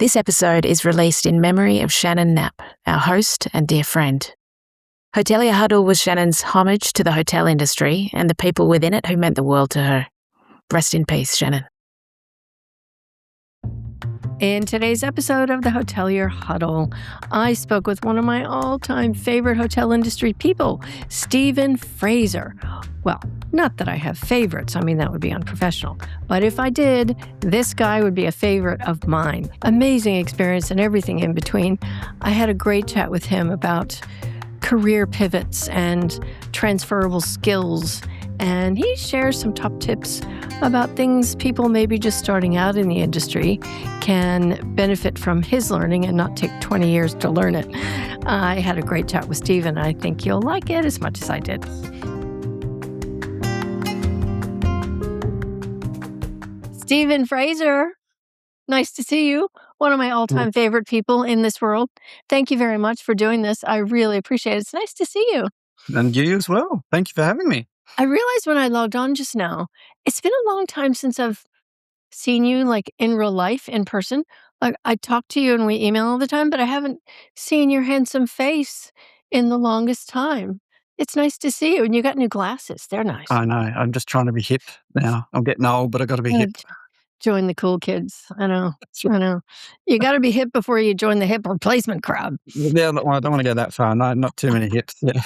This episode is released in memory of Shannon Knapp, our host and dear friend. Hotelier Huddle was Shannon's homage to the hotel industry and the people within it who meant the world to her. Rest in peace, Shannon. In today's episode of the Hotelier Huddle, I spoke with one of my all-time favorite hotel industry people, Stephen Fraser. Well, not that I have favorites. I mean, that would be unprofessional. But if I did, this guy would be a favorite of mine. Amazing experience and everything in between. I had a great chat with him about career pivots and transferable skills. And he shares some top tips about things people maybe just starting out in the industry can benefit from his learning and not take 20 years to learn it. I had a great chat with Stephen. I think you'll like it as much as I did. Stephen Fraser, nice to see you. One of my all-time favorite people in this world. Thank you very much for doing this. I really appreciate it. It's nice to see you. And you as well. Thank you for having me. I realized when I logged on just now, it's been a long time since I've seen you like in real life, in person. Like I talk to you and we email all the time, but I haven't seen your handsome face in the longest time. It's nice to see you. And you got new glasses. They're nice. I know. I'm just trying to be hip now. I'm getting old, but I got to be hip. Join the cool kids. I know. I know. You got to be hip before you join the hip replacement crowd. Yeah, I don't want to go that far. No, not too many hips. Yeah.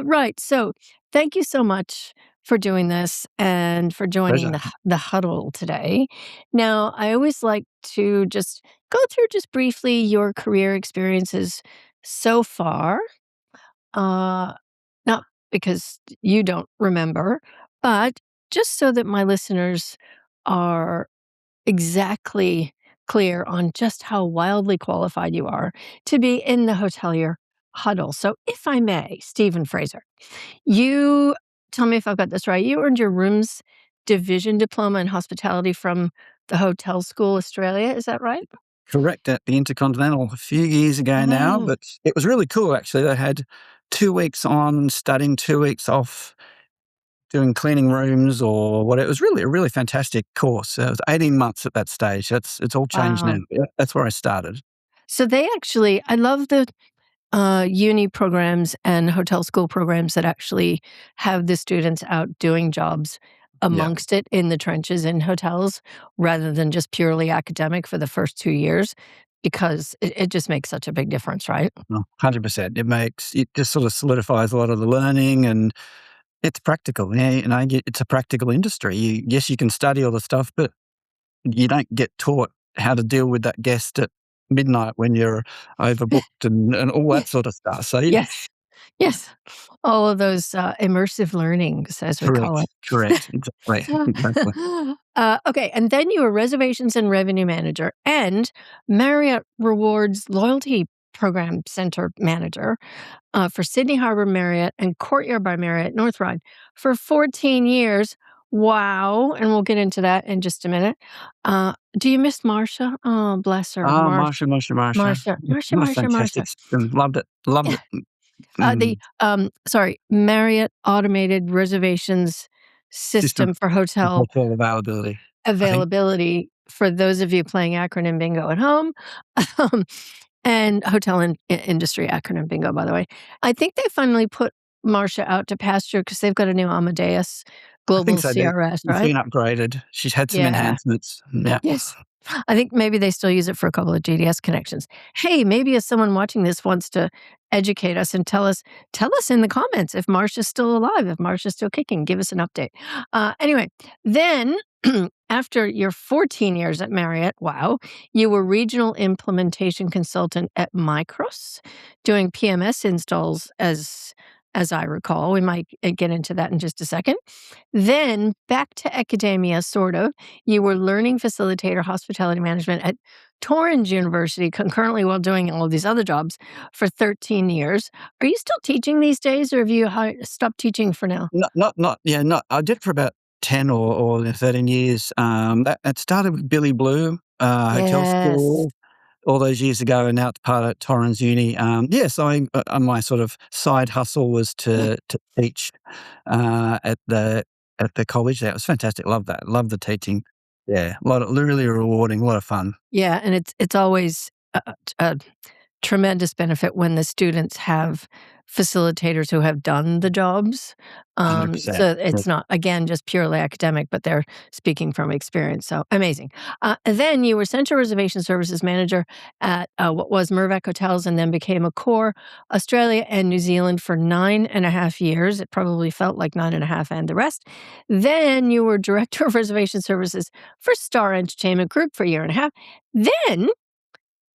Right. So thank you so much for doing this and for joining the huddle today. Now, I always like to just go through just briefly your career experiences so far. Not because you don't remember, but just so that my listeners are exactly clear on just how wildly qualified you are to be in the Hotelier Huddle. So if I may, Stephen Fraser, you, tell me if I've got this right, you earned your rooms division diploma in hospitality from the Hotel School Australia, is that right? Correct, at the Intercontinental a few years ago now, but it was really cool actually. They had 2 weeks on studying, 2 weeks off doing cleaning rooms or what. It was really a really fantastic course. It was 18 months at that stage. It's all changed now. That's where I started. So they actually, I love the uni programs and hotel school programs that actually have the students out doing jobs amongst it in the trenches in hotels rather than just purely academic for the first 2 years, because it just makes such a big difference, right? 100%. It just sort of solidifies a lot of the learning, and it's practical. Yeah, it's a practical industry. Yes, you can study all the stuff, but you don't get taught how to deal with that guest at midnight when you're overbooked and all that sort of stuff. So Yes. All of those immersive learnings, as we call it. Correct. Exactly. Okay, and then you were reservations and revenue manager and Marriott Rewards Loyalty Program Center manager for Sydney Harbour Marriott and Courtyard by Marriott North Ryde for 14 years. Wow. And we'll get into that in just a minute. Do you miss Marcia? Oh, bless her. Marcia. Marcia. Loved it. Marriott Automated Reservations System for Hotel Availability for those of you playing acronym bingo at home. And hotel industry acronym bingo, by the way. I think they finally put Marcia out to pasture because they've got a new Amadeus Global CRS, right? It's been upgraded. She's had some enhancements. Yeah. Yes. I think maybe they still use it for a couple of GDS connections. Hey, maybe if someone watching this wants to educate us and tell us in the comments if Marcia's still alive, if Marcia's still kicking, give us an update. Anyway, then after your 14 years at Marriott, wow, you were regional implementation consultant at Micros, doing PMS installs as I recall. We might get into that in just a second. Then back to academia, sort of. You were learning facilitator hospitality management at Torrens University concurrently while doing all of these other jobs for 13 years. Are you still teaching these days, or have you stopped teaching for now? Not. I did for about 10 or 13 years. That started with Billy Blue, Hotel School. All those years ago, and now it's part of Torrens Uni. So my sort of side hustle was to teach at the college there. It was fantastic. Loved that. Loved the teaching. Yeah, a lot of really rewarding, a lot of fun. Yeah, and it's always a tremendous benefit when the students have facilitators who have done the jobs. 100%. So Yeah. it's not, again, just purely academic, but they're speaking from experience. So amazing. And then you were Central Reservation Services Manager at what was Mirvac Hotels and then became a core Australia and New Zealand for 9.5 years. It probably felt like 9.5 and the rest. Then you were Director of Reservation Services for Star Entertainment Group for a year and a half. Then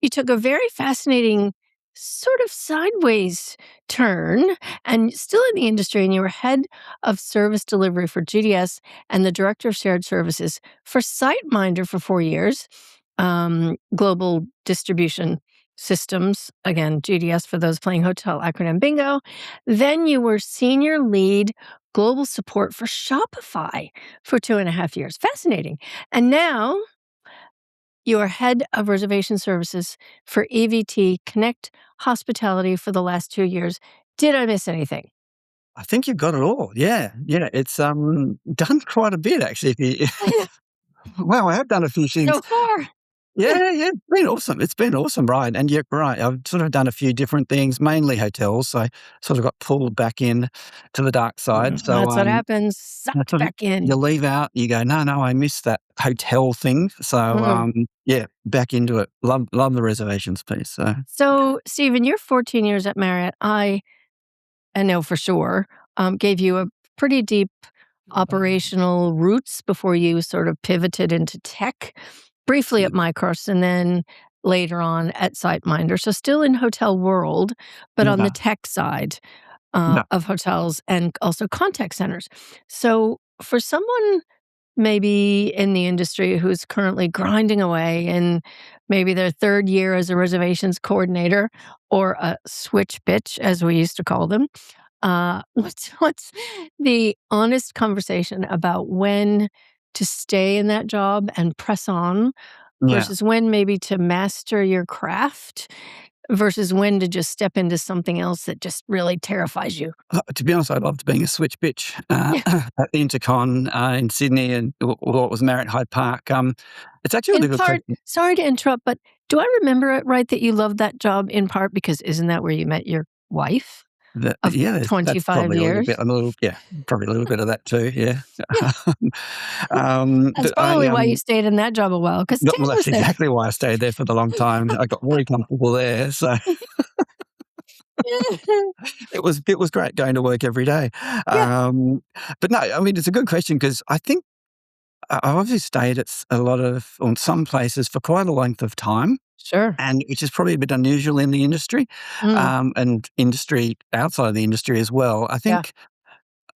you took a very fascinating sort of sideways turn and still in the industry, and you were head of service delivery for GDS and the director of shared services for SiteMinder for 4 years, global distribution systems, again, GDS for those playing hotel acronym bingo. Then you were senior lead global support for Shopify for 2.5 years. Fascinating. And now you are head of reservation services for EVT Connect Hospitality for the last 2 years. Did I miss anything? I think you've got it all. Yeah, yeah. It's done quite a bit actually. If you, wow, I have done a few things. So far. Yeah, yeah, it's been awesome. It's been awesome, right? And you're right. I've sort of done a few different things, mainly hotels. So I sort of got pulled back in to the dark side. So That's what happens. that's Sucked what back in. you leave out. You go, no, no, I missed that hotel thing. So Mm. yeah, back into it. Love the reservations piece. So So, Stephen, you're 14 years at Marriott. I know for sure, gave you a pretty deep operational roots before you sort of pivoted into tech, briefly yeah, at Micros and then later on at SiteMinder. So still in hotel world, but on the yeah, tech side yeah. of hotels and also contact centers. So for someone maybe in the industry who's currently grinding away in maybe their third year as a reservations coordinator or a switch bitch, as we used to call them, what's the honest conversation about when to stay in that job and press on Yeah. versus when maybe to master your craft versus when to just step into something else that just really terrifies you? To be honest, I loved being a switch bitch Yeah. at the Intercon in Sydney and what was Marriott Hyde Park. It's actually a In really good part, question. sorry to interrupt, but do I remember it right that you loved that job in part because isn't that where you met your wife of Yeah, that's 25 probably a little bit, years? yeah, probably a little bit of that too. Yeah, Yeah. That's but I probably why you stayed in that job a while because Tim well, that's was there. exactly why I stayed there for the long time. I got very comfortable there, so it was great going to work every day. Yeah, But no, I mean it's a good question because I think I've obviously stayed at a lot of on some places for quite a length of time. sure. And which is probably a bit unusual in the industry, Mm, and industry outside of the industry as well. I yeah. think,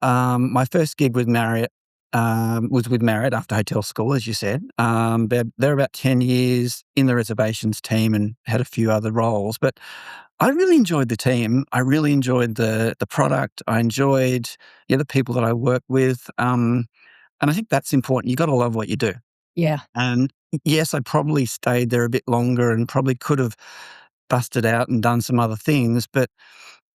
my first gig with Marriott, was with Marriott after hotel school, as you said. They're about 10 years in the reservations team and had a few other roles, but I really enjoyed the team. I really enjoyed the product. I enjoyed, yeah, the people that I work with, and I think that's important. You gotta love what you do. Yeah. And yes, I probably stayed there a bit longer and probably could have busted out and done some other things, but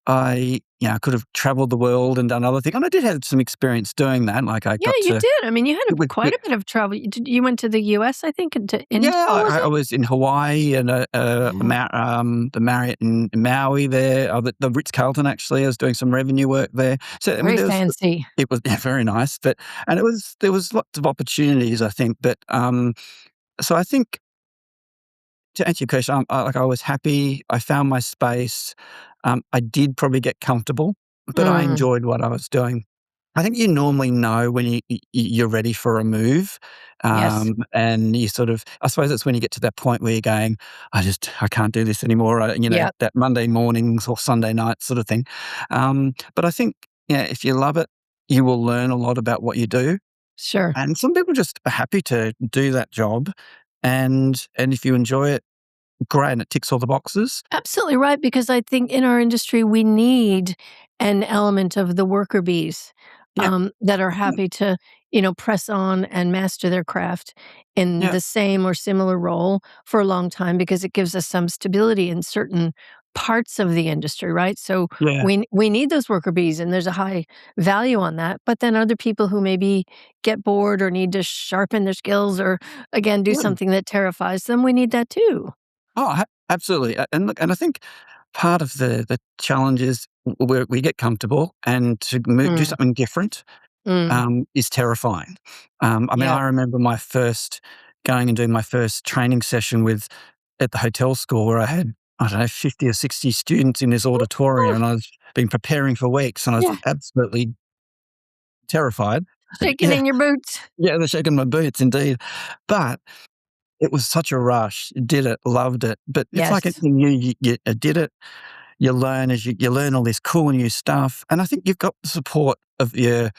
I could have traveled the world and done other things. And I did have some experience doing that. Like I Yeah, got you to, did. I mean, you had with, quite a bit of travel. You went to the US, I think, and to India, yeah, was I it? was in Hawaii and Yeah. the Marriott in Maui there, the Ritz Carlton actually. I was doing some revenue work there. So I mean, Very fancy. it was yeah, very nice, but and there was lots of opportunities, I think. But so I think to answer your question, I was happy. I found my space. I did probably get comfortable, but I Mm, enjoyed what I was doing. I think you normally know when you're ready for a move, yes. and you sort of. I suppose it's when you get to that point where you're going, I can't do this anymore. Yeah, That Monday mornings or Sunday night sort of thing. But I think yeah, if you love it, you will learn a lot about what you do. sure. And some people just are happy to do that job, and if you enjoy it, great, and it ticks all the boxes. Absolutely right, because I think in our industry, we need an element of the worker bees Yeah, that are yeah, happy to, press on and master their craft in yeah, the same or similar role for a long time because it gives us some stability in certain parts of the industry, right? So Yeah. we need those worker bees, and there's a high value on that. But then other people who maybe get bored or need to sharpen their skills or again do Yeah. something that terrifies them, we need that too. Oh, absolutely. And look, and I think part of the challenge is we get comfortable, and to do Mm, something different mm, is terrifying. I mean, yeah. I remember going and doing my first training session at the hotel school, where I had, I don't know, 50 or 60 students in this auditorium, Oh, and I was been preparing for weeks, and I was yeah. absolutely terrified. Shaking Yeah, in your boots. yeah, they're shaking my boots indeed. But it was such a rush. Did it, loved it. But it's like Yes. anything new. You did it. You learn as you learn all this cool new stuff, and I think you've got the support of your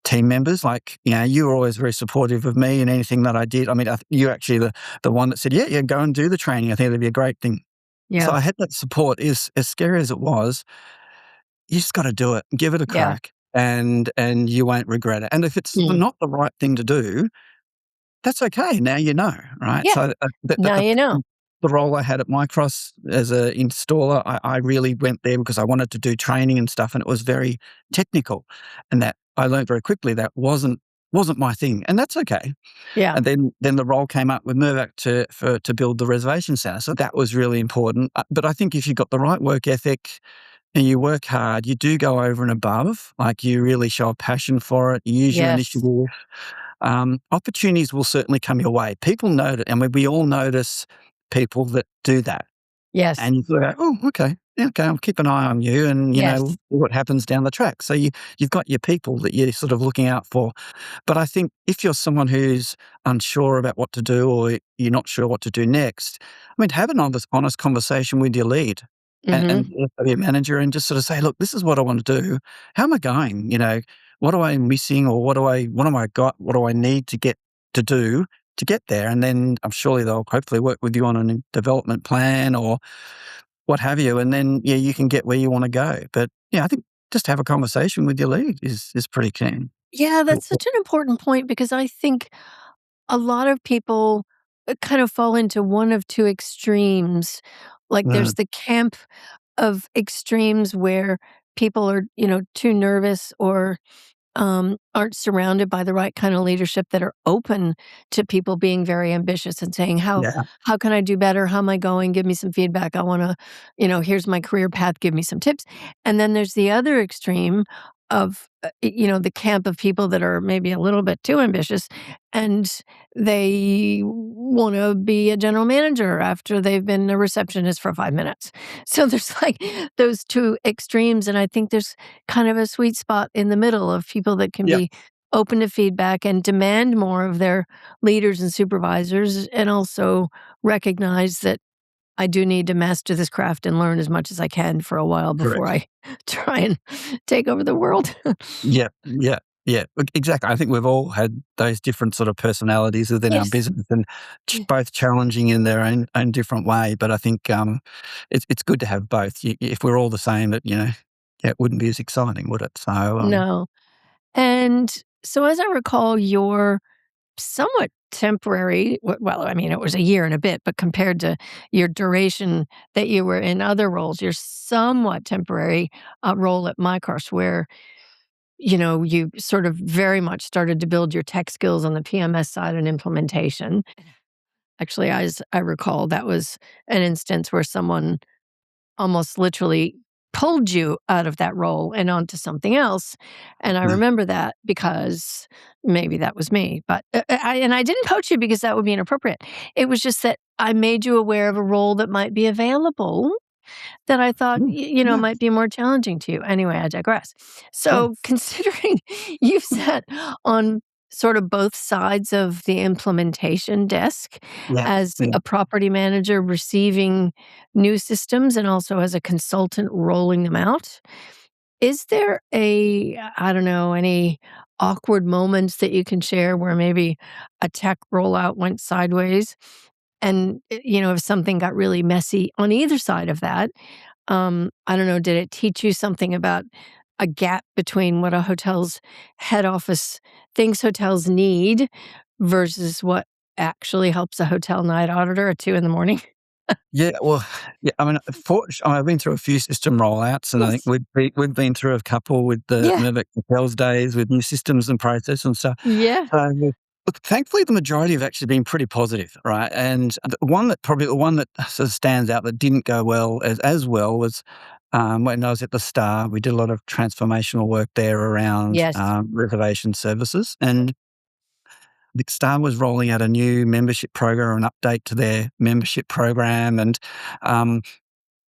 team members. Like, you were always very supportive of me and anything that I did. I mean, you're actually the one that said, yeah, go and do the training. I think it'd be a great thing. So Yeah. I had that support. Is as scary as it was, you just got to do it, give it a Yeah. crack, and you won't regret it. And if it's Mm. not the right thing to do, that's okay. Now you know, right? Yeah. So Now you know. the role I had at Micros as an installer, I really went there because I wanted to do training and stuff, and it was very technical, and that I learned very quickly that wasn't my thing, and that's okay. Yeah. And then the role came up with Mirvac to build the reservation center, so that was really important. But I think if you've got the right work ethic and you work hard, you do go over and above. Like, you really show a passion for it. You use your Yes. initiative. Opportunities will certainly come your way. People notice, and we all notice people that do that. Yes. And you sort of go, "Oh, okay. Yeah, okay, I'll keep an eye on you and, Yes. what happens down the track." So you've got your people that you're sort of looking out for. But I think if you're someone who's unsure about what to do, or you're not sure what to do next, I mean, have an honest conversation with your lead and Mhm. your manager, and just sort of say, "Look, this is what I want to do. How am I going? What am I missing, or what am I got? What do I need to do to get there?" And then I'm surely they'll hopefully work with you on a development plan or what have you, and then, yeah, you can get where you wanna go. But, yeah, I think just have a conversation with your lead is pretty key. Yeah, Cool. that's such an important point because I think a lot of people kind of fall into one of two extremes. Like Mm, there's the camp of extremes where people are, too nervous or aren't surrounded by the right kind of leadership that are open to people being very ambitious and saying, yeah, how can I do better? How am I going? Give me some feedback. I want to, here's my career path. Give me some tips. And then there's the other extreme of, the camp of people that are maybe a little bit too ambitious and they want to be a general manager after they've been a receptionist for 5 minutes. So there's like those two extremes. And I think there's kind of a sweet spot in the middle of people that can yep, be open to feedback and demand more of their leaders and supervisors, and also recognize that I do need to master this craft and learn as much as I can for a while before correct. I try and take over the world. Yeah, yeah, yeah, exactly. I think we've all had those different sort of personalities within our Yes. business, and both challenging in their own different way. But I think, it's good to have both. If we're all the same, yeah, it wouldn't be as exciting, would it? So, No. And so, as I recall, your somewhat temporary, well, I mean, it was a year and a bit, but compared to your duration that you were in other roles, your somewhat temporary role at MyCourse, where, you sort of very much started to build your tech skills on the PMS side and implementation. Actually, as I recall, that was an instance where someone almost literally pulled you out of that role and onto something else, and I mm, remember that because maybe that was me, but, I didn't poach you because that would be inappropriate. It was just that I made you aware of a role that might be available that I thought, yeah, might be more challenging to you. Anyway, I digress. yeah, So, considering you've sat on sort of both sides of the implementation desk yeah, as yeah. a property manager receiving new systems and also as a consultant rolling them out, is there I don't know, any awkward moments that you can share where maybe a tech rollout went sideways? And, if something got really messy on either side of that, I don't know, did it teach you something about a gap between what a hotel's head office thinks hotels need versus what actually helps a hotel night auditor at 2 in the morning? Yeah, well, yeah, I mean, I've been through a few system rollouts, and I think Yes. we've been through a couple with the Yeah. Mirvac Hotels days with new systems and process and stuff. Yeah. So, look, thankfully, the majority have actually been pretty positive, right? And the one that sort of stands out that didn't go well as well was, when I was at the Star, we did a lot of transformational work there around, Yes. reservation services, and the Star was rolling out a new membership program, an update to their membership program, and, um,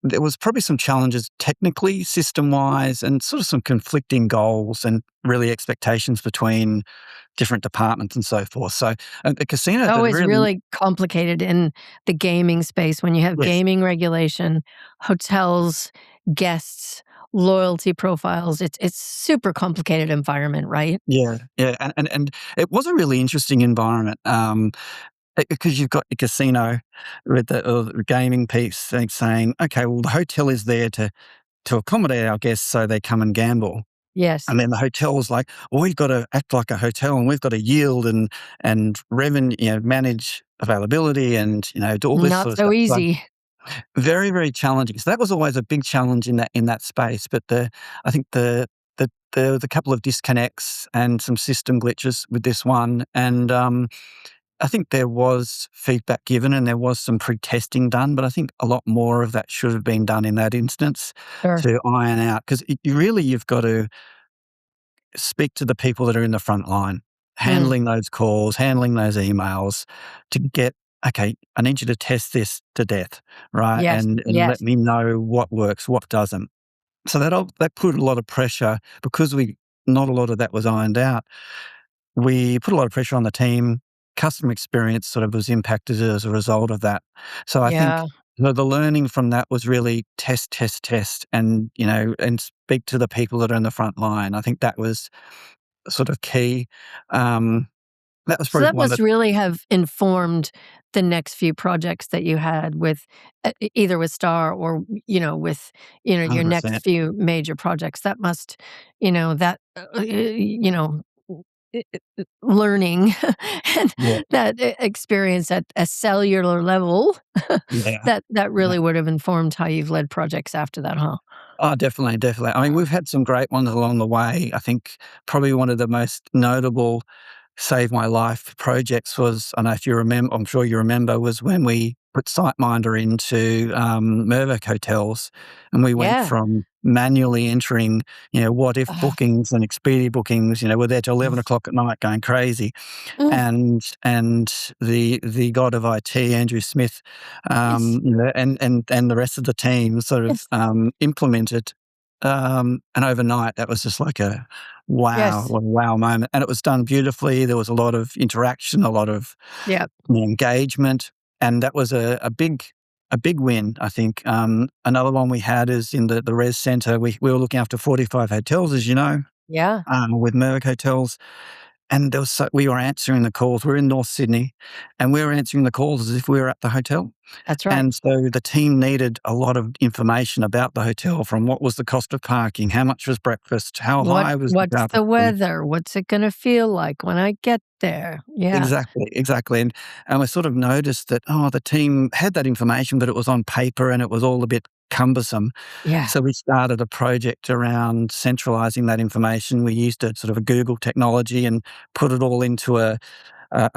there was probably some challenges technically, system-wise, and sort of some conflicting goals and really expectations between different departments and so forth. So, a casino It's that always really really complicated in the gaming space when you have yes, gaming regulation, hotels, guests, loyalty profiles. It's super complicated environment, right? yeah, yeah, and it was a really interesting environment, because you've got the casino with the gaming piece, like, saying, "Okay, well, the hotel is there to accommodate our guests so they come and gamble." Yes. And then the hotel's like, "Well, we've got to act like a hotel, and we've got to yield and revenue, manage availability and, do all this Not sort of so stuff." So easy. very, very challenging. So that was always a big challenge in that space. But I think the couple of disconnects and some system glitches with this one, and I think there was feedback given and there was some pre-testing done, but I think a lot more of that should have been done in that instance Sure. to iron out, because you've got to speak to the people that are in the front line, Mm. handling those calls, handling those emails to get, okay, I need you to test this to death, right? Yes. And let Yes. me know what works, what doesn't. So that put a lot of pressure because not a lot of that was ironed out. We put a lot of pressure on the team. Customer experience sort of was impacted as a result of that. So I think Yeah. the learning from that was really test, test, test, and and speak to the people that are in the front line. I think that was sort of key. Um, that was So probably that the one must that really have informed the next few projects that you had with either with Star or with your next 100%. few major projects. That must that learning and Yeah, that experience at a cellular level yeah, that yeah. really would have informed how you've led projects after that, huh? Oh, definitely, definitely. I mean, we've had some great ones along the way. I think probably one of the most notable save my life projects was, I don't know if you remember, I'm sure you remember, was when we put SiteMinder into Mirvac hotels, and we went Yeah. from manually entering, what if Ah, bookings and Expedia bookings, we're there till 11 o'clock at night going crazy. mm, And the god of IT, Andrew Smith, yes. and the rest of the team sort of Yes. implemented. And overnight, that was just like Yes. a wow moment, and it was done beautifully. There was a lot of interaction, a lot of Yeah. engagement, and that was a big win. I think another one we had is in the res centre. We were looking after 45 hotels, as you know, Yeah. with Merrick Hotels. And we were answering the calls. We're in North Sydney, and we were answering the calls as if we were at the hotel. That's right. And so the team needed a lot of information about the hotel, from what was the cost of parking, how much was breakfast, how high was the What's carpet. the weather? What's it gonna feel like when I get there? Yeah. Exactly, exactly. And we sort of noticed that, the team had that information, but it was on paper and it was all a bit cumbersome. Yeah. So we started a project around centralizing that information. We used a sort of a Google technology and put it all into a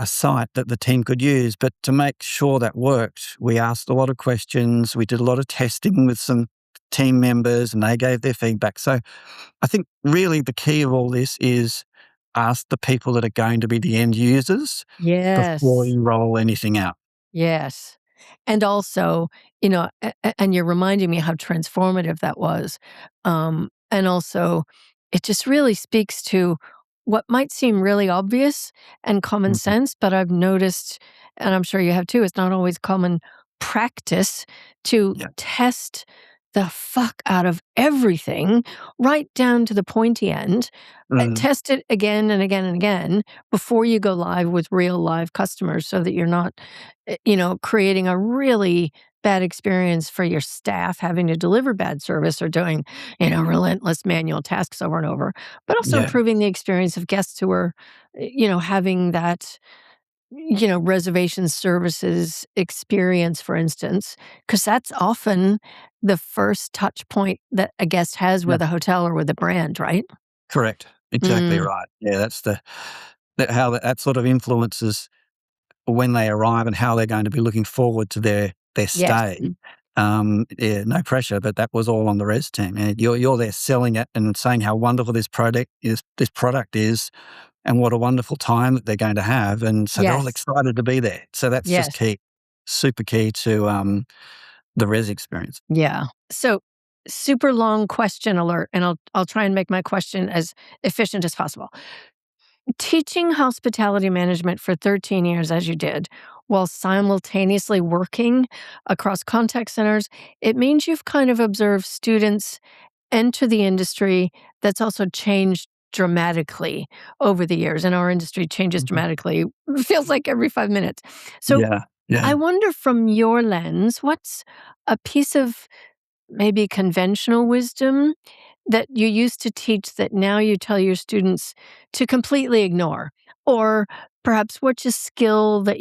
site that the team could use. But to make sure that worked, we asked a lot of questions. We did a lot of testing with some team members and they gave their feedback. So I think really the key of all this is ask the people that are going to be the end users before Yes. you roll anything out. Yes. And also, and you're reminding me how transformative that was. And also, it just really speaks to what might seem really obvious and common Mhm. sense, but I've noticed, and I'm sure you have too, it's not always common practice to Yeah. test the fuck out of everything right down to the pointy end. Mm. Test it again and again and again before you go live with real live customers so that you're not creating a really bad experience for your staff having to deliver bad service or doing, relentless manual tasks over and over, but also Yeah. improving the experience of guests who are, having that reservation services experience, for instance, because that's often the first touch point that a guest has Yeah. with a hotel or with a brand, right? Correct. Exactly Mm, right. Yeah, that's how that sort of influences when they arrive and how they're going to be looking forward to their yes. stay. Yeah, no pressure, but that was all on the res team. And you're there selling it and saying how wonderful this product is, and what a wonderful time that they're going to have, and so they're all Yes. excited to be there. So that's just Yes. key, super key to the res experience. Yeah. So, super long question alert, and I'll try and make my question as efficient as possible. Teaching hospitality management for 13 years, as you did, while simultaneously working across contact centers, it means you've kind of observed students enter the industry that's also changed dramatically over the years. And our industry changes Mhm. dramatically, feels like every 5 minutes. So Yeah, yeah. I wonder, from your lens, what's a piece of maybe conventional wisdom that you used to teach that now you tell your students to completely ignore? Or perhaps what's a skill that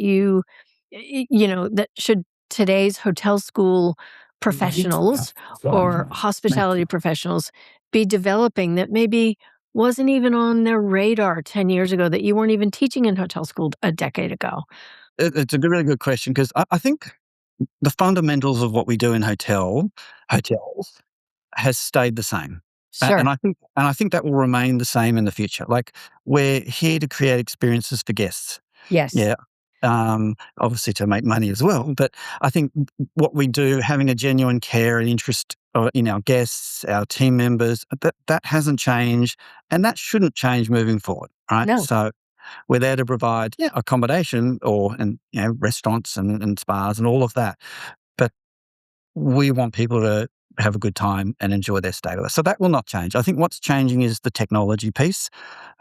that should today's hotel school professionals or hospitality professionals be developing that maybe wasn't even on their radar 10 years ago, that you weren't even teaching in hotel school a decade ago? It's a really good question, because I think the fundamentals of what we do in hotels has stayed the same. Sure. And I think that will remain the same in the future. Like, we're here to create experiences for guests. Yes. Yeah. Obviously to make money as well. But I think what we do, having a genuine care and interest in our guests, our team members, that hasn't changed, and that shouldn't change moving forward. Right. No. So we're there to provide, accommodation, and restaurants and spas and all of that. But we want people to have a good time and enjoy their stay with us. So that will not change. I think what's changing is the technology piece,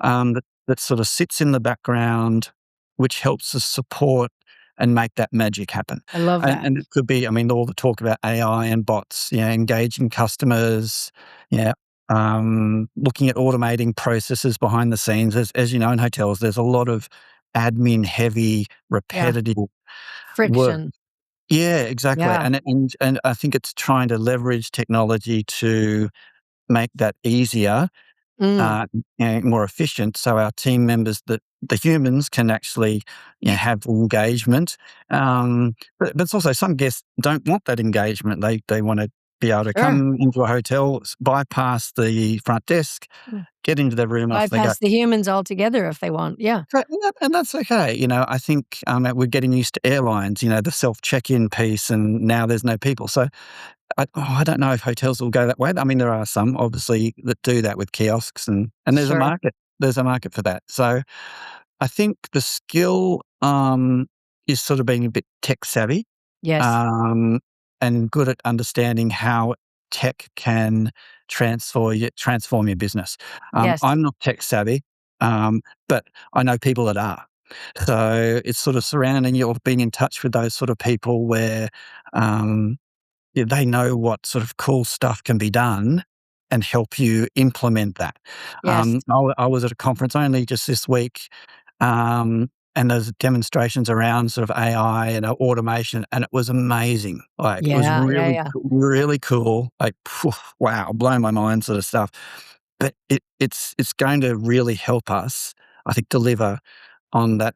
that sort of sits in the background, which helps us support and make that magic happen. I love that. And it could be, all the talk about AI and bots, engaging customers, yeah, looking at automating processes behind the scenes. As you know, in hotels, there's a lot of admin heavy, Yeah. repetitive work. Friction. Yeah, exactly. Yeah. And I think it's trying to leverage technology to make that easier, Mm. and more efficient, so our team members, the humans, can actually, have engagement. But it's also, some guests don't want that engagement. They want to be able to Sure. come into a hotel, bypass the front desk, Mm. get into their room, off they go. Bypass the humans altogether if they want. Yeah. And that's okay. I think we're getting used to airlines, the self check-in piece, and now there's no people. So I don't know if hotels will go that way. There are some, obviously, that do that with kiosks, and there's a Sure. market. There's a market for that. So I think the skill, is sort of being a bit tech savvy, Yes. um, and good at understanding how tech can transform your business. Yes. I'm not tech savvy, but I know people that are. So it's sort of surrounding you, or being in touch with those sort of people where, um, they know what sort of cool stuff can be done and help you implement that. Yes. I was at a conference only just this week, and there's demonstrations around sort of AI and automation, and it was amazing. Like, it was Yeah. Yeah. really, Yeah. really cool. Like, phew, wow, blow my mind sort of stuff. But it's going to really help us, I think, deliver on that.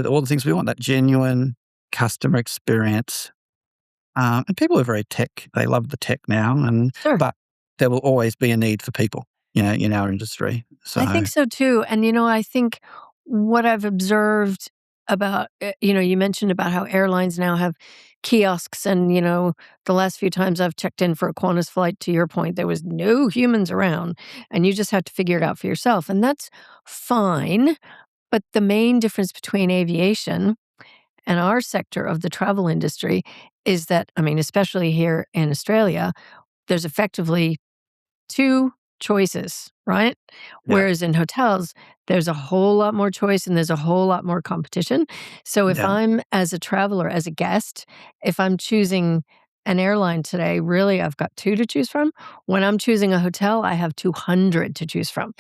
All the things we want, that genuine customer experience. And people are very tech. They love the tech now, Sure. but there will always be a need for people, in our industry. I So think so too. And, I think what I've observed about, you mentioned about how airlines now have kiosks. And, the last few times I've checked in for a Qantas flight, to your point, there was no humans around, and you just have to figure it out for yourself. And that's fine. But the main difference between aviation and our sector of the travel industry is that, especially here in Australia, there's effectively two choices, right? yeah, Whereas in hotels, there's a whole lot more choice and there's a whole lot more competition. So if yeah, I'm, as a traveler, as a guest, if I'm choosing an airline today, really I've got two to choose from. When I'm choosing a hotel, I have 200 to choose from.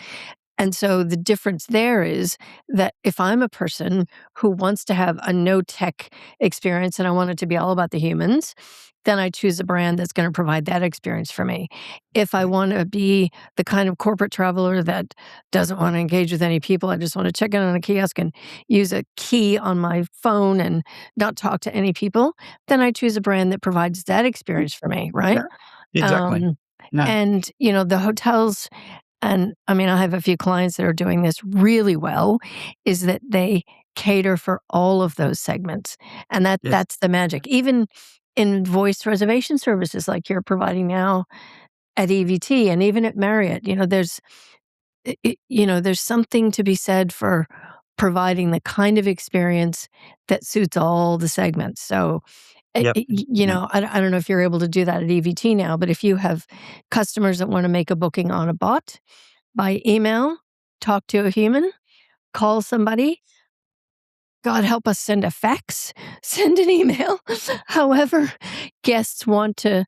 And so the difference there is that if I'm a person who wants to have a no tech experience and I want it to be all about the humans, then I choose a brand that's going to provide that experience for me. If I want to be the kind of corporate traveler that doesn't want to engage with any people, I just want to check in on a kiosk and use a key on my phone and not talk to any people, then I choose a brand that provides that experience for me, right? Yeah, exactly. Um, Yeah. and, the hotels, and I mean, I have a few clients that are doing this really well, is that they cater for all of those segments. And Yes. that's the magic. Even in voice reservation services like you're providing now at EVT and even at Marriott, there's something to be said for providing the kind of experience that suits all the segments. So, Yep. Yeah. I don't know if you're able to do that at EVT now, but if you have customers that want to make a booking on a bot, by email, talk to a human, call somebody, God help us send a fax, send an email. However, guests want to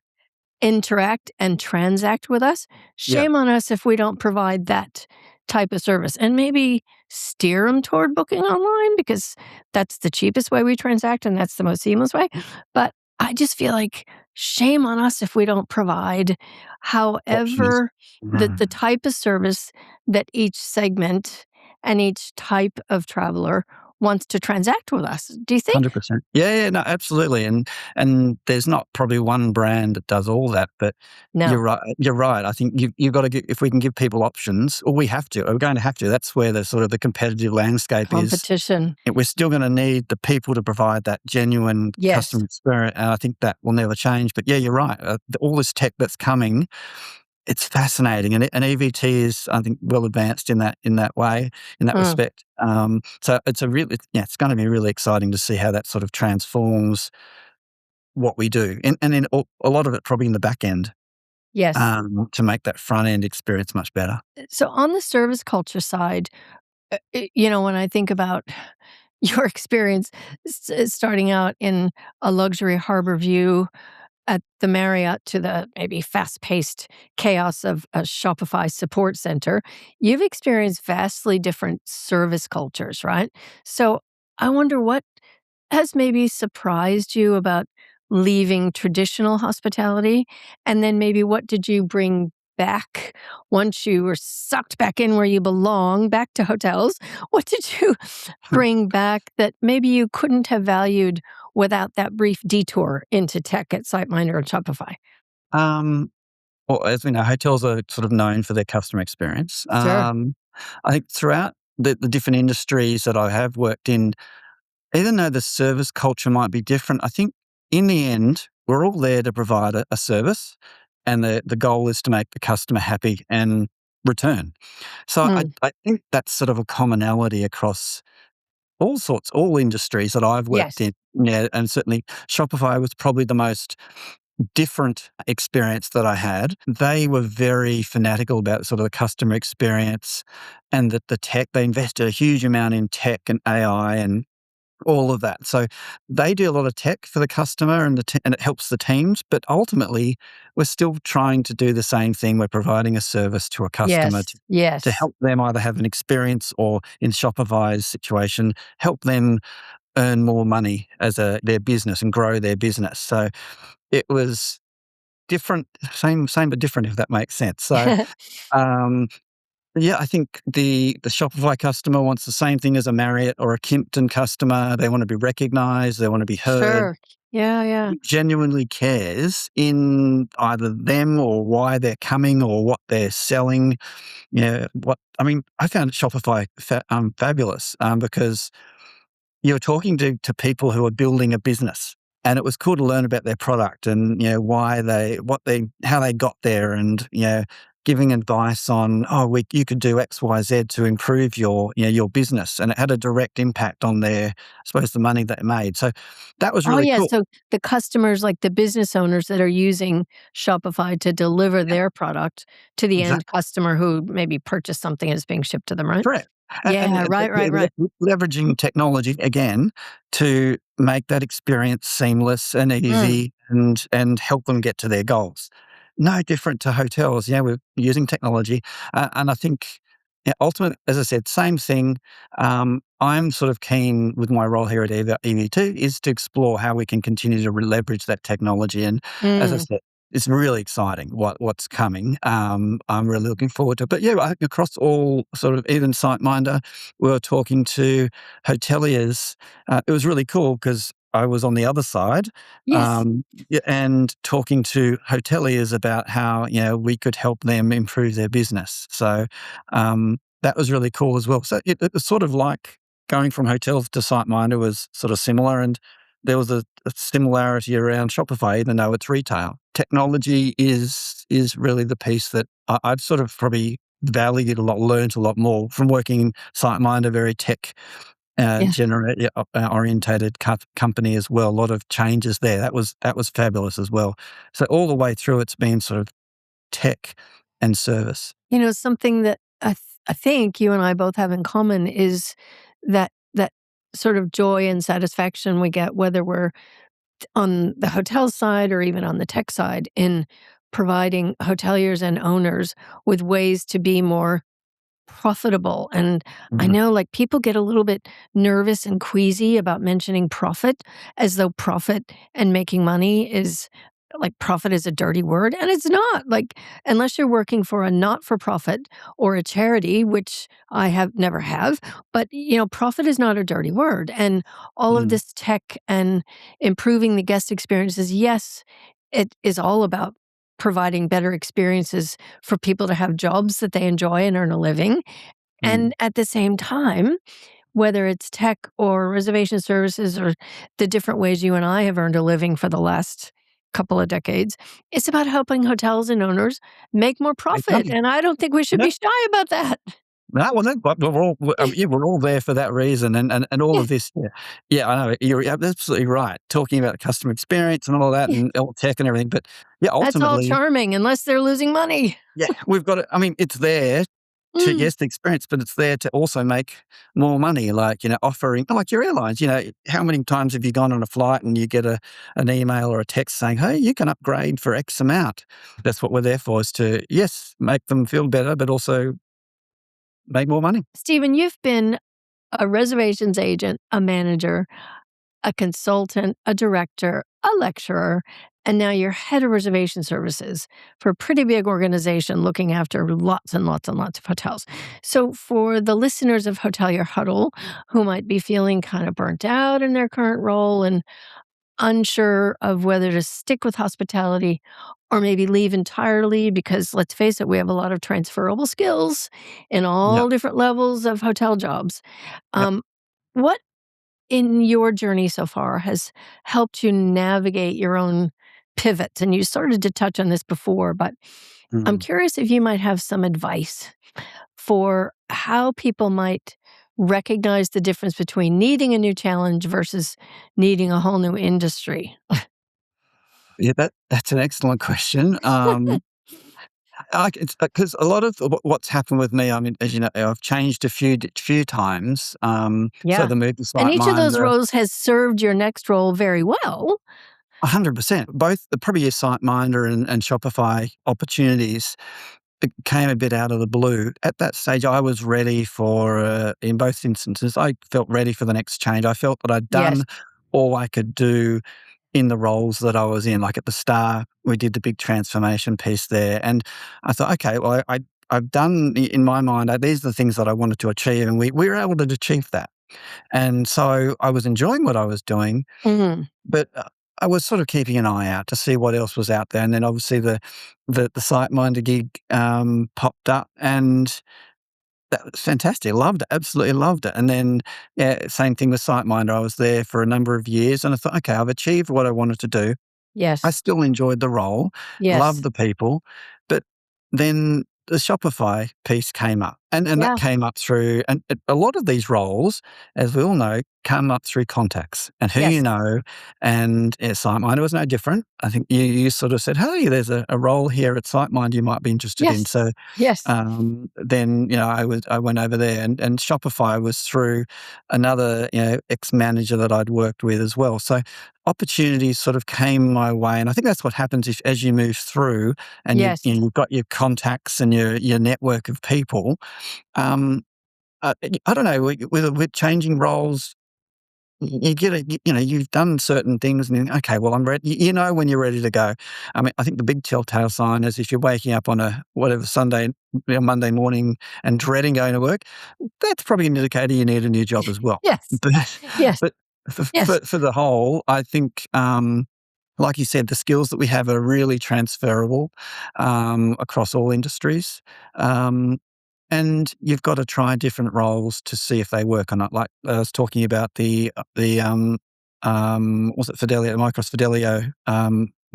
interact and transact with us. Yeah. Shame on us if we don't provide that type of service and maybe steer them toward booking online because that's the cheapest way we transact and that's the most seamless way. But I just feel like shame on us if we don't provide Options. however the Mm. type of service that each segment and each type of traveler wants to transact with us. Do you think? 100%. Yeah, no, absolutely, and there's not probably one brand that does all that, but No. you're right. I think you've gotta give if we can give people options, or we have to, we're going to have to, that's where the sort of the competitive landscape is. Competition. We're still gonna need the people to provide that genuine Yes. customer experience, and I think that will never change, but yeah, you're right. All this tech that's coming, it's fascinating, and EVT is, I think, well advanced in that way, in that Mm. respect. So it's a really, yeah, it's going to be really exciting to see how that sort of transforms what we do, and then a lot of it probably in the back end, Yes. to make that front end experience much better. So on the service culture side, when I think about your experience starting out in a luxury harbor view at the Marriott to the maybe fast-paced chaos of a Shopify support center, you've experienced vastly different service cultures, right? So I wonder what has maybe surprised you about leaving traditional hospitality? And then maybe what did you bring back once you were sucked back in where you belong, back to hotels? What did you bring back that maybe you couldn't have valued without that brief detour into tech at SiteMinder or Shopify? Um, well, as we know, hotels are sort of known for their customer experience. Sure. I think throughout the different industries that I have worked in, even though the service culture might be different, I think in the end, we're all there to provide a service, and the goal is to make the customer happy and return. So Mm. I think that's sort of a commonality across all industries that I've worked Yes. in. Yeah, and certainly Shopify was probably the most different experience that I had. They were very fanatical about sort of the customer experience and the tech. They invested a huge amount in tech and AI and all of that. So they do a lot of tech for the customer and it helps the teams, but ultimately we're still trying to do the same thing. We're providing a service to a customer Yes. to Yes. help them either have an experience or, in Shopify's situation, help them earn more money as their business and grow their business. So it was different, same but different, if that makes sense. So um, yeah, I think the Shopify customer wants the same thing as a Marriott or a Kimpton customer. They want to be recognized, they want to be heard. Sure. Yeah, yeah. Genuinely cares in either them or why they're coming or what they're selling. Yeah, I found Shopify fabulous, because you're talking to people who are building a business, and it was cool to learn about their product and, why how they got there, and, giving advice on, you could do X, Y, Z to improve your business, and it had a direct impact on I suppose, the money they made. So that was Oh, really yeah, cool. so the customers, like the business owners that are using Shopify to deliver Yeah, their product to the end exactly. customer who maybe purchased something and it's being shipped to them, right? Correct. And Yeah, right, right, right. leveraging technology again to make that experience seamless and Mm. easy and help them get to their goals. No different to hotels. Yeah, we're using technology, and I think Yeah, ultimate, as I said, same thing. I'm sort of keen with my role here at EVT is to explore how we can continue to leverage that technology. And as I Mm, said, it's really exciting what's coming. I'm really looking forward to it. But yeah, I think across all sort of, even SiteMinder, we were talking to hoteliers. It was really cool because I was on the other side, yes. yeah, and talking to hoteliers about how, we could help them improve their business. So that was really cool as well. So it was sort of like going from hotels to SiteMinder was sort of similar, and there was a similarity around Shopify, even though it's retail. Technology is really the piece that I've sort of probably valued a lot, learned a lot more from working in SiteMinder, very tech Yeah. orientated company as well. A lot of changes there. That was fabulous as well. So all the way through, it's been sort of tech and service. Something that I think you and I both have in common is that sort of joy and satisfaction we get, whether we're on the hotel side or even on the tech side, in providing hoteliers and owners with ways to be more profitable. And I Mhm. know, like, people get a little bit nervous and queasy about mentioning profit, as though profit and making money is like, profit is a dirty word, and it's not. Like, unless you're working for a not-for-profit or a charity, which I have never have, but profit is not a dirty word. And all of Mm, this tech and improving the guest experiences, yes, it is all about providing better experiences for people to have jobs that they enjoy and earn a living. mm. And at the same time, whether it's tech or reservation services or the different ways you and I have earned a living for the last couple of decades, it's about helping hotels and owners make more Make profit. money. And I don't think we should Yeah. be shy about that. No, well, no, but we're all there for that reason, and all Yeah, of this. Yeah, yeah, I know you're absolutely right. Talking about customer experience and all that, yeah. and all tech and everything, but yeah, That's all ultimately, charming unless they're losing money. yeah, we've got to. I mean, it's there to, Mm, yes, the experience, but it's there to also make more money. Like, offering, like your airlines. How many times have you gone on a flight and you get an email or a text saying, "Hey, you can upgrade for X amount." That's what we're there for, is to, yes, make them feel better, but also make more money. Stephen, you've been a reservations agent, a manager, a consultant, a director, a lecturer, and now you're head of reservation services for a pretty big organization looking after lots and lots and lots of hotels. So, for the listeners of Hotelier Huddle who might be feeling kind of burnt out in their current role and unsure of whether to stick with hospitality or maybe leave entirely, because let's face it, we have a lot of transferable skills in Yeah, all different levels of hotel jobs. yeah. What in your journey so far has helped you navigate your own pivots? And you started to touch on this before, but I'm Mm. curious if you might have some advice for how people might recognize the difference between needing a new challenge versus needing a whole new industry. Yeah, that's an excellent question. It's because a lot of what's happened with me, I mean, as you know, I've changed a few times. So Yeah. the move to And each of those SiteMinder, roles has served your next role very well. 100%. Both the probably your SiteMinder and Shopify opportunities, it came a bit out of the blue. At that stage, I was ready for, in both instances, I felt ready for the next change. I felt that I'd Yes. done all I could do in the roles that I was in. Like at the start, we did the big transformation piece there, and I thought, okay, well, I've done, in my mind, these are the things that I wanted to achieve, and we were able to achieve that. And so I was enjoying what I was doing, Mhm. but I was sort of keeping an eye out to see what else was out there. And then obviously the SiteMinder gig popped up, and that was fantastic. Loved it, absolutely loved it. And then, yeah, same thing with SiteMinder. I was there for a number of years, and I thought, okay, I've achieved what I wanted to do. I Yes. still enjoyed the role, loved Yes. the people, but then the Shopify piece came up, and that Yeah. came up through, and a lot of these roles, as we all know, come up through contacts and who you Yes. know. And SiteMinder was no different. I think you sort of said, "Hey, there's a role here at SiteMinder you might be interested in." Yes. So Yes. then, I went over there, and Shopify was through another, ex-manager that I'd worked with as well. So opportunities sort of came my way, and I think that's what happens if, as you move through, and Yes. you've got your contacts and your network of people. Um, I don't know, with changing roles, you get a you've done certain things and then, "Okay, well, I'm ready." You know when you're ready to go. I mean, I think the big telltale sign is if you're waking up on a whatever Sunday, Monday morning and dreading going to work, that's probably an indicator you need a new job as well. Yes. But Yes. but Yes. for the whole, I think, like you said, the skills that we have are really transferable, across all industries. Um and you've got to try different roles to see if they work or not. Like I was talking about was it Fidelio, Micros Fidelio,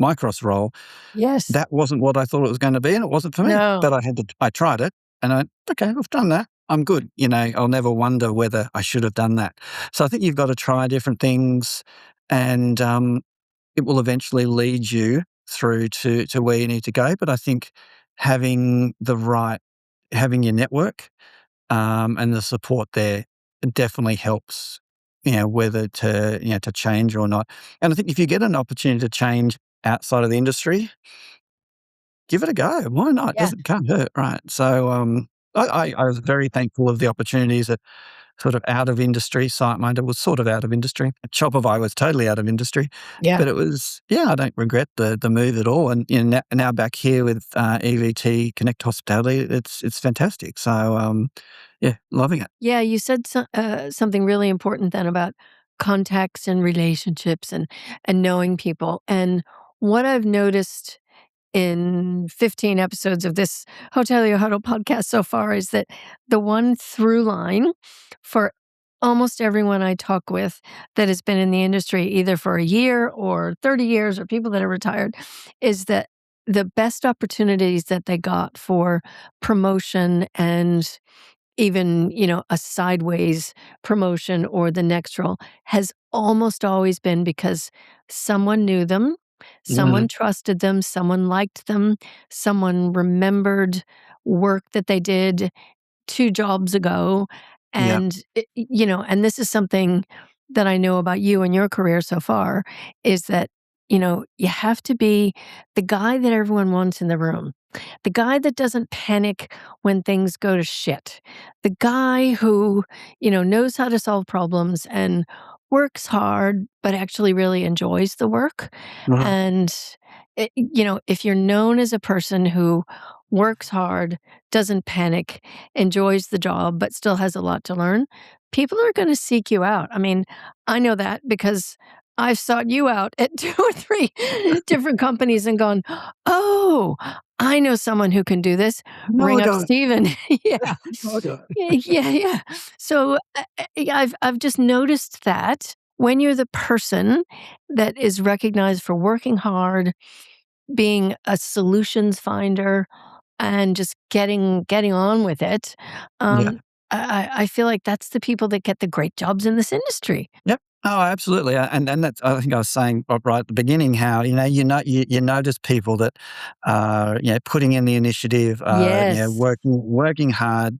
Micros role. Yes. That wasn't what I thought it was going to be, and it wasn't for me. No. But I tried it, and okay, I've done that. I'm good. I'll never wonder whether I should have done that. So I think you've got to try different things, and it will eventually lead you through to where you need to go. But I think having the right having your network, and the support there definitely helps, whether to change or not. And I think if you get an opportunity to change outside of the industry, give it a go. Why not? Yeah. Can't hurt, right? So, I was very thankful of the opportunities that sort of out of industry. SiteMinder was sort of out of industry. Shopify was totally out of industry, Yeah. but it was, yeah, I don't regret the move at all. And now back here with EVT Connect Hospitality, it's fantastic. So, yeah, loving it. Yeah, you said something really important then about contacts and relationships and knowing people. And what I've noticed in 15 episodes of this Hotelier Huddle podcast so far is that the one through line for almost everyone I talk with that has been in the industry either for a year or 30 years or people that are retired is that the best opportunities that they got for promotion and even, a sideways promotion or the next role has almost always been because someone knew them, Mm, someone trusted them, someone liked them, someone remembered work that they did 2 jobs ago, yeah, and, and this is something that I know about you and your career so far, is that, you have to be the guy that everyone wants in the room. The guy that doesn't panic when things go to shit. The guy who, knows how to solve problems and works hard, but actually really enjoys the work. right. And, if you're known as a person who works hard, doesn't panic, enjoys the job, but still has a lot to learn, people are going to seek you out. I mean, I know that because I've sought you out at 2 or 3 different companies and gone, "Oh, I know someone who can do this. Oh, Bring I up got it. Stephen." Yeah. Oh, I got it. Yeah, yeah. So, I've just noticed that when you're the person that is recognized for working hard, being a solutions finder, and just getting on with it, Yeah. um, I feel like that's the people that get the great jobs in this industry. Yep. Oh, absolutely. And that's, I think I was saying right at the beginning how, you notice people that are, putting in the initiative, Yes. working hard,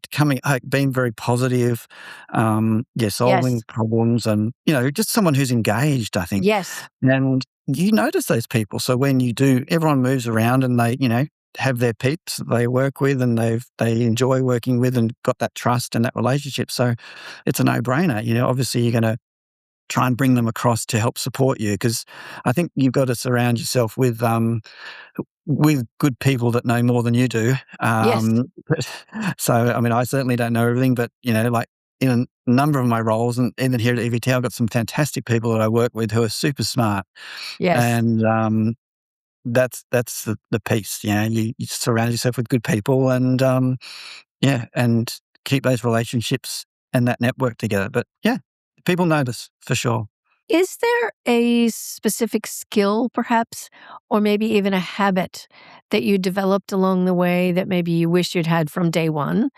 being very positive, solving Yes. problems and, just someone who's engaged, I think. Yes. And you notice those people. So when you do, everyone moves around and they, have their peeps that they work with and they enjoy working with and got that trust and that relationship. So it's a no-brainer. Obviously you're going to try and bring them across to help support you because I think you've got to surround yourself with good people that know more than you do. Yes. So I mean, I certainly don't know everything, but like in a number of my roles, and even here at EVT, I've got some fantastic people that I work with who are super smart, Yes. and that's the piece. You surround yourself with good people, and and keep those relationships and that network together. But yeah, people notice for sure. Is there a specific skill, perhaps, or maybe even a habit that you developed along the way that maybe you wish you'd had from day one?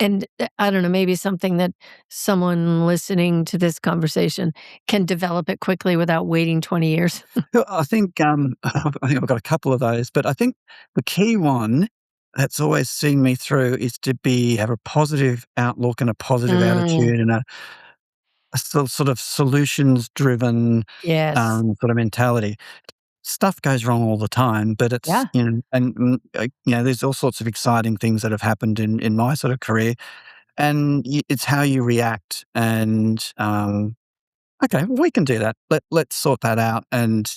And I don't know, maybe something that someone listening to this conversation can develop it quickly without waiting 20 years. Well, I think I think I've got a couple of those, but I think the key one that's always seen me through is to have a positive outlook and a positive Mm, attitude and a sort of solutions driven yes. sort of mentality. stuff goes wrong all the time, but it's, Yeah. there's all sorts of exciting things that have happened in my sort of career, and it's how you react. And okay, well, we can do that. Let's sort that out, and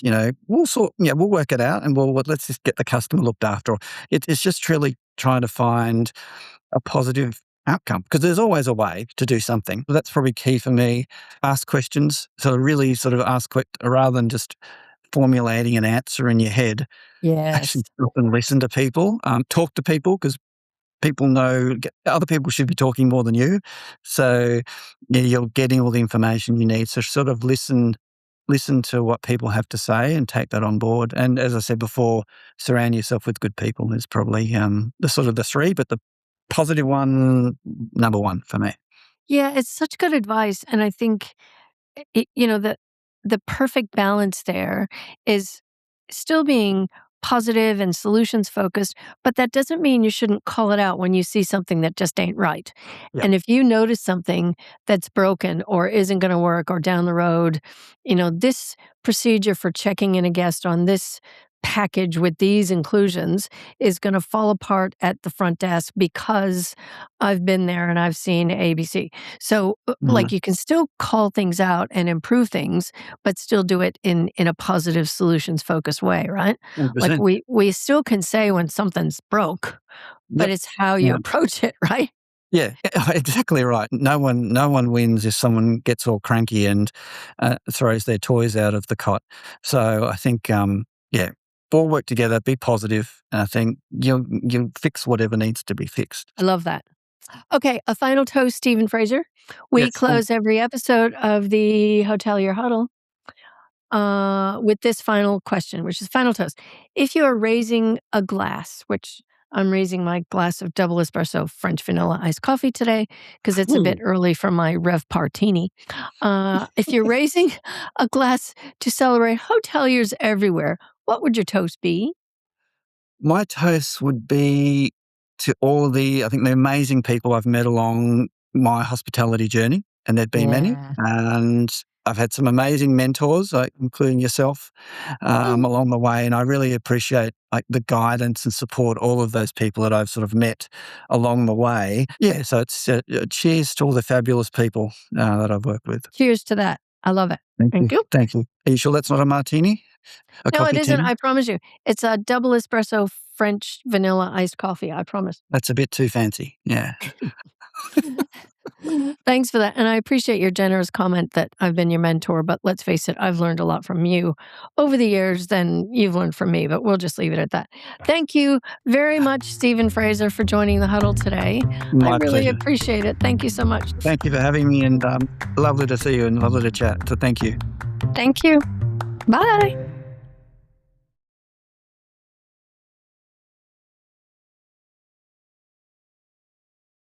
we'll work it out, and let's just get the customer looked after. It's just really trying to find a positive outcome, because there's always a way to do something. That's probably key for me. Ask questions. So really sort of rather than just formulating an answer in your head, Yes. actually stop and listen to people, talk to people, because other people should be talking more than you. So you're getting all the information you need. So sort of listen to what people have to say and take that on board. And as I said before, surround yourself with good people is probably the sort of the three, but the positive one, number one for me. Yeah, it's such good advice, and I think the perfect balance there is still being positive and solutions focused, but that doesn't mean you shouldn't call it out when you see something that just ain't right. Yeah. And if you notice something that's broken or isn't going to work or down the road, this procedure for checking in a guest on this package with these inclusions is going to fall apart at the front desk because I've been there and I've seen ABC. So, Mhm. you can still call things out and improve things, but still do it in a positive solutions focused way, right? Like 100%. we still can say when something's broke, but Yep. it's how you Yeah. approach it, right? Yeah, exactly right. No one wins if someone gets all cranky and throws their toys out of the cot. So I think, yeah, all work together, be positive, and I think you'll fix whatever needs to be fixed. I love that. Okay, a final toast, Stephen Fraser. We Yes. close every episode of the Hotelier Huddle with this final question, which is final toast. If you are raising a glass, which I'm raising my glass of double espresso French vanilla iced coffee today because it's a bit Ooh, early for my Rev Partini. If you're raising a glass to celebrate hoteliers everywhere, what would your toast be? my toast would be to all I think the amazing people I've met along my hospitality journey, and there've been many, Yeah. and I've had some amazing mentors, including yourself, Oh, along the way, and I really appreciate the guidance and support all of those people that I've sort of met along the way. Yeah, so it's cheers to all the fabulous people that I've worked with. cheers to that. I love it. Thank you, Thank you. thank you. Are you sure that's not a martini? A No, it coffee isn't. tini? I promise you. It's a double espresso French vanilla iced coffee. I promise. That's a bit too fancy. Yeah, Thanks for that. And I appreciate your generous comment that I've been your mentor. But let's face it, I've learned a lot from you over the years than you've learned from me. But we'll just leave it at that. Thank you very much, Stephen Fraser, for joining the huddle today. I my really pleasure. appreciate it. Thank you so much. Thank you for having me, and lovely to see you and lovely to chat. So thank you. Thank you. Bye.